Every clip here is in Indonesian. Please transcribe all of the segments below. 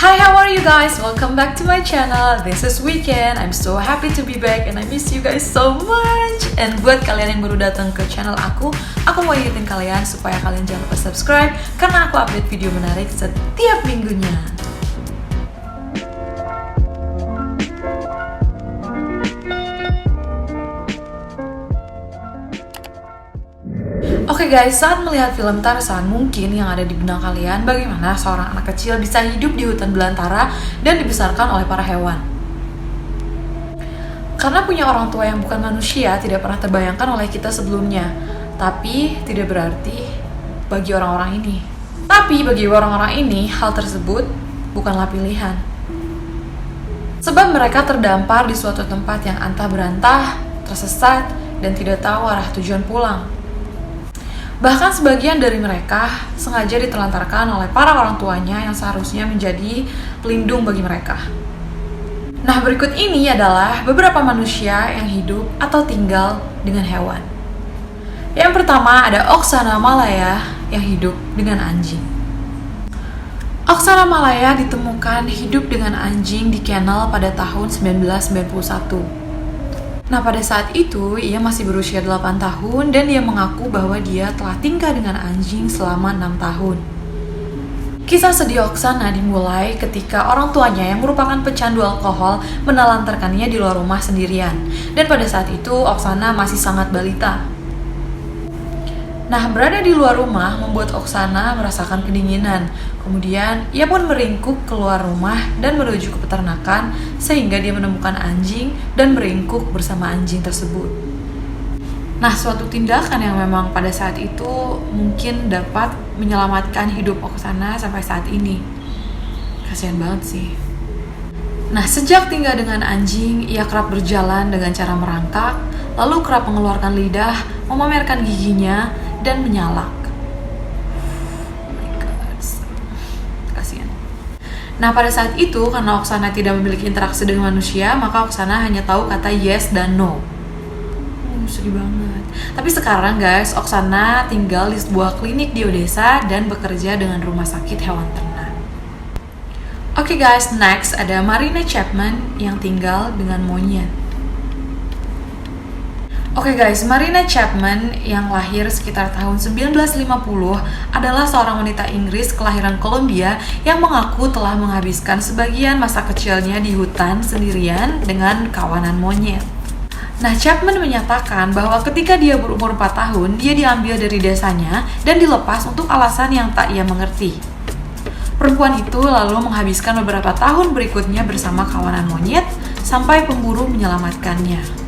Hi, how are you guys? Welcome back to my channel. This is Weekend. I'm so happy to be back and I miss you guys so much. And buat kalian yang baru datang ke channel aku mau ingetin kalian supaya kalian jangan lupa subscribe karena aku update video menarik setiap minggunya. Oke guys, saat melihat film Tarzan, mungkin yang ada di benak kalian bagaimana seorang anak kecil bisa hidup di hutan belantara dan dibesarkan oleh para hewan. Karena punya orang tua yang bukan manusia tidak pernah terbayangkan oleh kita sebelumnya. Tapi tidak berarti bagi orang-orang ini. Tapi bagi orang-orang ini, hal tersebut bukanlah pilihan. Sebab mereka terdampar di suatu tempat yang antah berantah, tersesat, dan tidak tahu arah tujuan pulang. Bahkan sebagian dari mereka sengaja ditelantarkan oleh para orang tuanya yang seharusnya menjadi pelindung bagi mereka. Nah, berikut ini adalah beberapa manusia yang hidup atau tinggal dengan hewan. Yang pertama ada Oksana Malaya yang hidup dengan anjing. Oksana Malaya ditemukan hidup dengan anjing di kennel pada tahun 1991. Nah, pada saat itu, ia masih berusia 8 tahun dan dia mengaku bahwa dia telah tinggal dengan anjing selama 6 tahun. Kisah sedih Oksana dimulai ketika orang tuanya yang merupakan pecandu alkohol menelantarkannya di luar rumah sendirian. Dan pada saat itu, Oksana masih sangat balita. Nah, berada di luar rumah membuat Oksana merasakan kedinginan. Kemudian, ia pun meringkuk keluar rumah dan menuju ke peternakan sehingga dia menemukan anjing dan meringkuk bersama anjing tersebut. Nah, suatu tindakan yang memang pada saat itu mungkin dapat menyelamatkan hidup Oksana sampai saat ini. Kasian banget sih. Nah, sejak tinggal dengan anjing, ia kerap berjalan dengan cara merangkak, lalu kerap mengeluarkan lidah, memamerkan giginya, dan menyalak. Nah, pada saat itu, karena Oksana tidak memiliki interaksi dengan manusia, maka Oksana hanya tahu kata yes dan no. Sedih banget. Tapi sekarang guys, Oksana tinggal di sebuah klinik di Odessa dan bekerja dengan rumah sakit hewan ternak. Oke guys, next ada Marina Chapman yang tinggal dengan monyet. Oke guys, Marina Chapman yang lahir sekitar tahun 1950 adalah seorang wanita Inggris kelahiran Kolombia yang mengaku telah menghabiskan sebagian masa kecilnya di hutan sendirian dengan kawanan monyet. Nah, Chapman menyatakan bahwa ketika dia berumur 4 tahun, dia diambil dari desanya dan dilepas untuk alasan yang tak ia mengerti. Perempuan itu lalu menghabiskan beberapa tahun berikutnya bersama kawanan monyet sampai pemburu menyelamatkannya.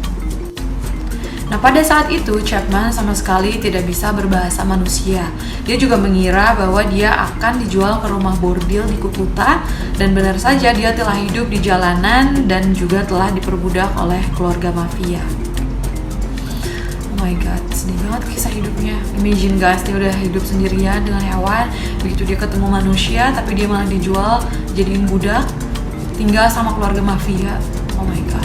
Nah, pada saat itu, Chapman sama sekali tidak bisa berbahasa manusia. Dia juga mengira bahwa dia akan dijual ke rumah bordil di Kukuta, dan benar saja dia telah hidup di jalanan dan juga telah diperbudak oleh keluarga mafia. Oh my god, sedih banget kisah hidupnya. Imagine guys, dia udah hidup sendirian dengan hewan, begitu dia ketemu manusia, tapi dia malah dijual jadiin budak, tinggal sama keluarga mafia. Oh my god.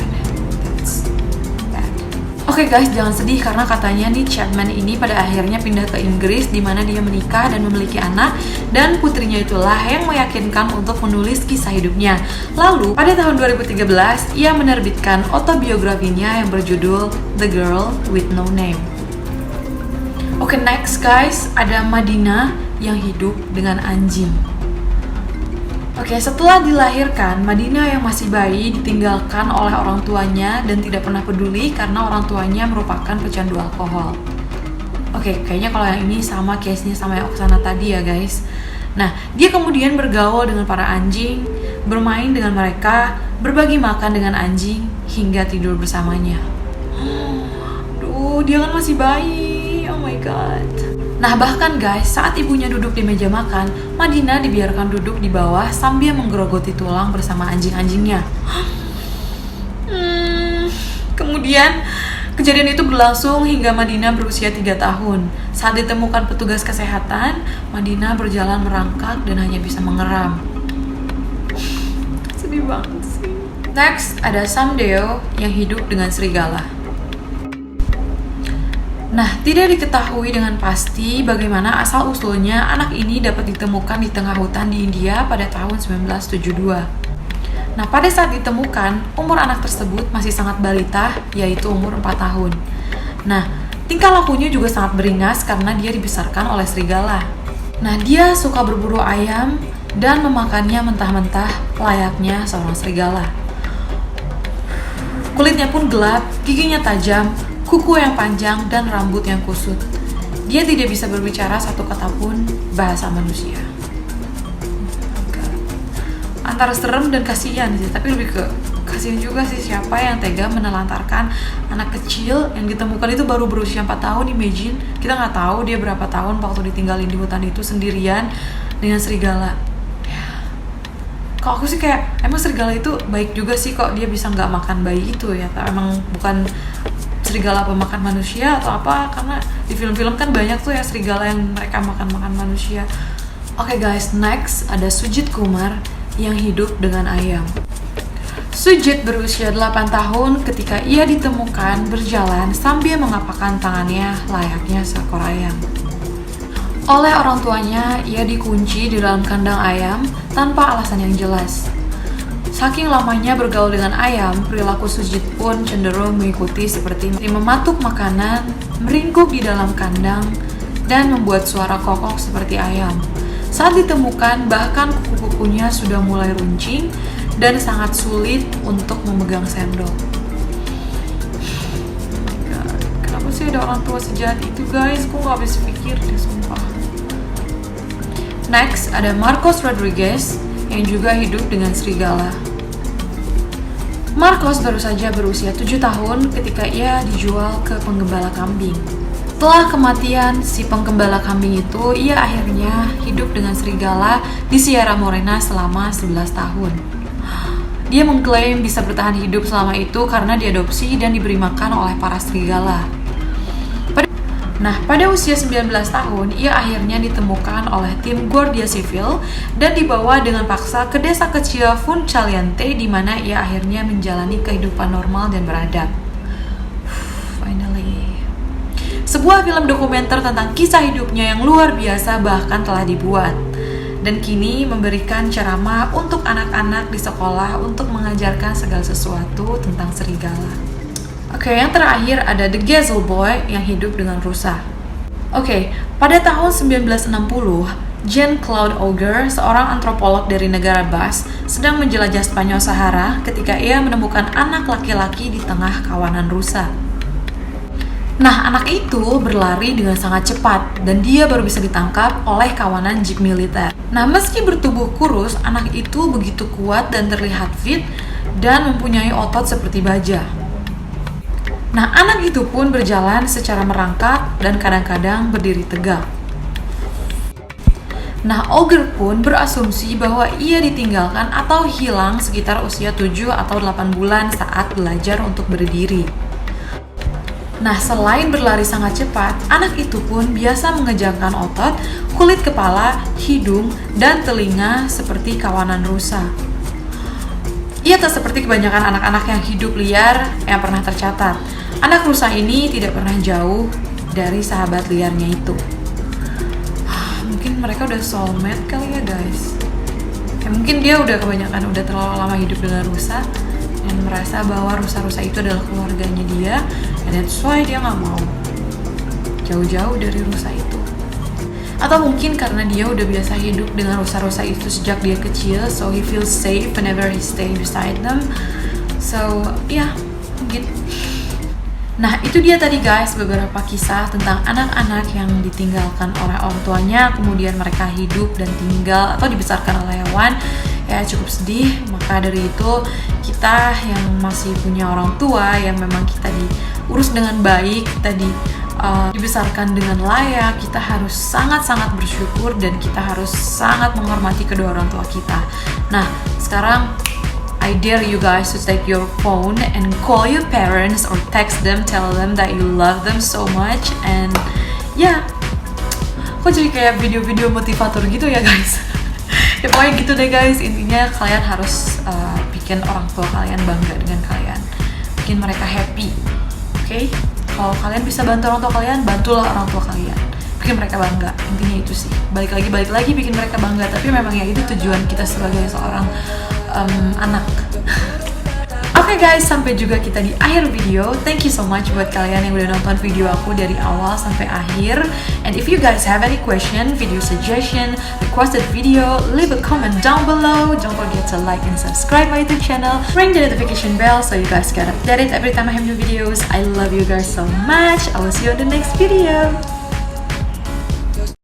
Oke guys, jangan sedih karena katanya nih Chapman ini pada akhirnya pindah ke Inggris di mana dia menikah dan memiliki anak, dan putrinya itulah yang meyakinkan untuk menulis kisah hidupnya. Lalu pada tahun 2013 ia menerbitkan autobiografinya yang berjudul The Girl with No Name. Oke, next guys, ada Madina yang hidup dengan anjing. Oke, setelah dilahirkan, Madina yang masih bayi ditinggalkan oleh orang tuanya dan tidak pernah peduli karena orang tuanya merupakan pecandu alkohol. Oke, kayaknya kalau yang ini sama case-nya sama yang Oksana tadi ya guys. Nah, dia kemudian bergaul dengan para anjing, bermain dengan mereka, berbagi makan dengan anjing, hingga tidur bersamanya. Duh, dia kan masih bayi. Oh my god. Nah, bahkan guys, saat ibunya duduk di meja makan, Madina dibiarkan duduk di bawah sambil menggerogoti tulang bersama anjing-anjingnya. Kemudian, kejadian itu berlangsung hingga Madina berusia 3 tahun. Saat ditemukan petugas kesehatan, Madina berjalan merangkak dan hanya bisa mengeram. Sedih banget sih. Next, ada Samdeo yang hidup dengan serigala. Nah, tidak diketahui dengan pasti bagaimana asal-usulnya anak ini dapat ditemukan di tengah hutan di India pada tahun 1972. Nah, pada saat ditemukan, umur anak tersebut masih sangat balita, yaitu umur 4 tahun. Nah, tingkah lakunya juga sangat beringas karena dia dibesarkan oleh serigala. Nah, dia suka berburu ayam dan memakannya mentah-mentah layaknya seorang serigala. Kulitnya pun gelap, giginya tajam, kuku yang panjang, dan rambut yang kusut. Dia tidak bisa berbicara satu kata pun bahasa manusia. Antara serem dan kasihan sih, tapi lebih ke kasihan juga sih, siapa yang tega menelantarkan anak kecil yang ditemukan itu baru berusia 4 tahun. Imagine, kita nggak tahu dia berapa tahun waktu ditinggalin di hutan itu sendirian dengan serigala. Kalau aku sih kayak, emang serigala itu baik juga sih kok dia bisa nggak makan bayi itu ya. Emang bukan serigala pemakan manusia atau apa, karena di film-film kan banyak tuh ya serigala yang mereka makan manusia. Oke guys, next ada Sujit Kumar yang hidup dengan ayam. Sujit berusia 8 tahun ketika ia ditemukan berjalan sambil mengapakkan tangannya layaknya seekor ayam. Oleh orang tuanya, ia dikunci di dalam kandang ayam tanpa alasan yang jelas. Saking lamanya bergaul dengan ayam, perilaku Sujit pun cenderung mengikuti seperti mematuk makanan, meringkuk di dalam kandang, dan membuat suara kokok seperti ayam. Saat ditemukan, bahkan kuku-kukunya sudah mulai runcing dan sangat sulit untuk memegang sendok. Oh my god, kenapa sih ada orang tua sejahat itu guys? Aku gak habis pikir deh, sumpah. Next, ada Marcos Rodriguez yang juga hidup dengan serigala. Marcos baru saja berusia 7 tahun ketika ia dijual ke penggembala kambing. Setelah kematian si penggembala kambing itu, ia akhirnya hidup dengan serigala di Sierra Morena selama 11 tahun. Dia mengklaim bisa bertahan hidup selama itu karena diadopsi dan diberi makan oleh para serigala. Pada usia 19 tahun, ia akhirnya ditemukan oleh tim Guardia Civil dan dibawa dengan paksa ke desa kecil Funcaliente di mana ia akhirnya menjalani kehidupan normal dan beradab. Finally. Sebuah film dokumenter tentang kisah hidupnya yang luar biasa bahkan telah dibuat. Dan kini memberikan ceramah untuk anak-anak di sekolah untuk mengajarkan segala sesuatu tentang serigala. Oke, yang terakhir ada The Gazelle Boy yang hidup dengan rusa. Oke, pada tahun 1960, Jean-Claude Auger, seorang antropolog dari negara Basque, sedang menjelajah Spanyol Sahara ketika ia menemukan anak laki-laki di tengah kawanan rusa. Nah, anak itu berlari dengan sangat cepat dan dia baru bisa ditangkap oleh kawanan jeep militer. Nah, meski bertubuh kurus, anak itu begitu kuat dan terlihat fit dan mempunyai otot seperti baja. Nah, anak itu pun berjalan secara merangkak dan kadang-kadang berdiri tegak. Nah, Auger pun berasumsi bahwa ia ditinggalkan atau hilang sekitar usia 7 atau 8 bulan saat belajar untuk berdiri. Nah, selain berlari sangat cepat, anak itu pun biasa mengejangkan otot, kulit kepala, hidung, dan telinga seperti kawanan rusa. Ia tak seperti kebanyakan anak-anak yang hidup liar yang pernah tercatat. Anak rusa ini tidak pernah jauh dari sahabat liarnya itu. Mungkin mereka udah soulmate kali ya guys. Ya, mungkin dia udah terlalu lama hidup dengan rusa dan merasa bahwa rusa-rusa itu adalah keluarganya dia, and that's why dia nggak mau jauh-jauh dari rusa itu. Atau mungkin karena dia udah biasa hidup dengan rusa-rusa itu sejak dia kecil, so he feels safe whenever he stay beside them. So, ya, mungkin. Nah, itu dia tadi guys beberapa kisah tentang anak-anak yang ditinggalkan oleh orang tuanya, kemudian mereka hidup dan tinggal atau dibesarkan oleh hewan. Ya, cukup sedih. Maka dari itu, kita yang masih punya orang tua yang memang kita diurus dengan baik, kita dibesarkan dengan layak, kita harus sangat-sangat bersyukur dan kita harus sangat menghormati kedua orang tua kita. Nah, sekarang I dare you guys to take your phone and call your parents or text them, tell them that you love them so much, and ya, kok jadi kayak video-video motivator gitu ya guys. Ya pokoknya gitu deh guys, intinya kalian harus bikin orang tua kalian bangga dengan kalian, bikin mereka happy, oke? Kalau kalian bisa bantu orang tua kalian, bantulah orang tua kalian, bikin mereka bangga. Intinya itu sih, balik lagi bikin mereka bangga. Tapi memang ya itu tujuan kita sebagai seorang anak. Oke guys, sampai juga kita di akhir video. Thank you so much buat kalian yang udah nonton video aku dari awal sampai akhir. And if you guys have any question, video suggestion, requested video, leave a comment down below. Don't forget to like and subscribe my YouTube channel. Ring the notification bell so you guys get updated every time I have new videos. I love you guys so much. I will see you in the next video.